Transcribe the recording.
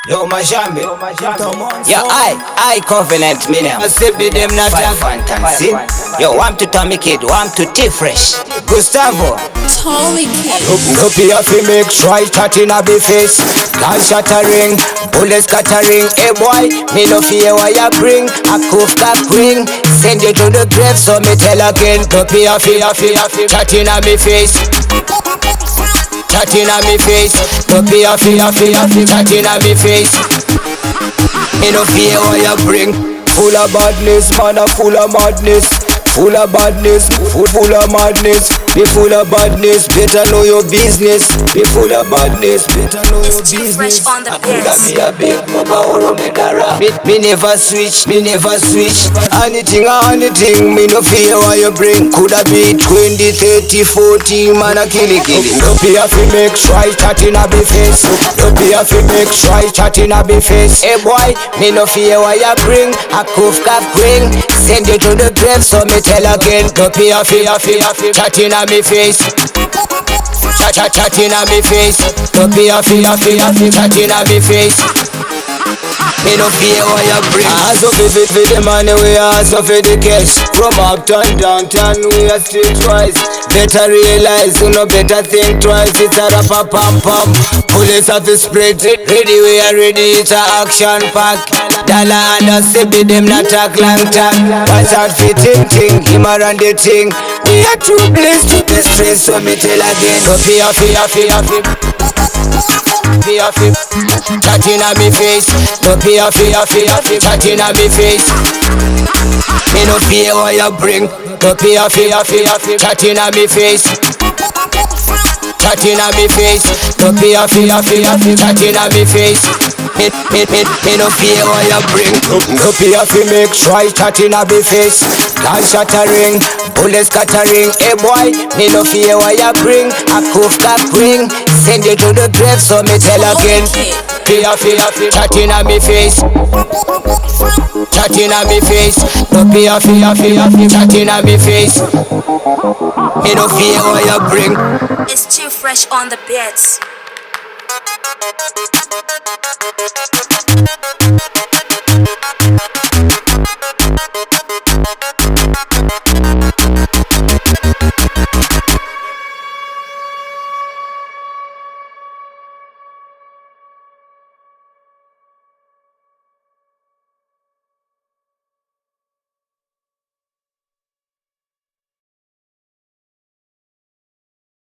Yo Majambi, yo I covenant me now. I say be them not a fantasy. Yo I'm to Tommy Kid, I'm to T-Fresh Gustavo. Tommy Kid. No fear fi make try chatting a be face. Gun shattering, bullets scattering. Hey boy, me no fear what you bring. A coof cap ring, send you to the grave. So me tell again, no fear chatting a me face. Chatting a me face, no fear chatting a me face. Me no fear what you bring. Full of badness, man, full of madness. Full of badness, full of madness. Be full of badness, better know your business. Be full of badness, better know your business. Fresh on the beats. Me a big mama or make a rap. Me never switch, me never switch. Anything, me no fear what you bring. Coulda be 20, 30, 40, man a kill it. No fear fi make try chatting a be face. No fear fi make try chatting a be face. Hey boy, me no fear what you bring. A coof cap ring, send you to the grave. So me tell again, no fear chatting a me face. Chatting a me face. No fear chatting a me face. Me no fear what you bring. I so fit the money, we are so fit the cash. From uptown, downtown, we are streetwise. Better realize, you know better think twice. It's a rapper pump. Bullets have to spread. Ready, we are ready, it's a action pack. Dollar and a be them not talk long talk. Watch out for ting, him around the ting. We are too blessed to be stressed, so me tell again. No fear chatting a me face. No fear chatting a me face. Me no fear what you bring. No fear chatting a me face. Chatting a me face. No fear chatting a me face. Me no fear what you bring. No fear fi make try chatting a me face. Gun shattering, bullets scattering. Hey boy, me no fear what you bring. A coof cap ring, send you to the grave. So me tell again, fear chatting a me face. Chatting a me face. No fear chatting a me face. Me no fear what you bring. It's too fresh on the beats.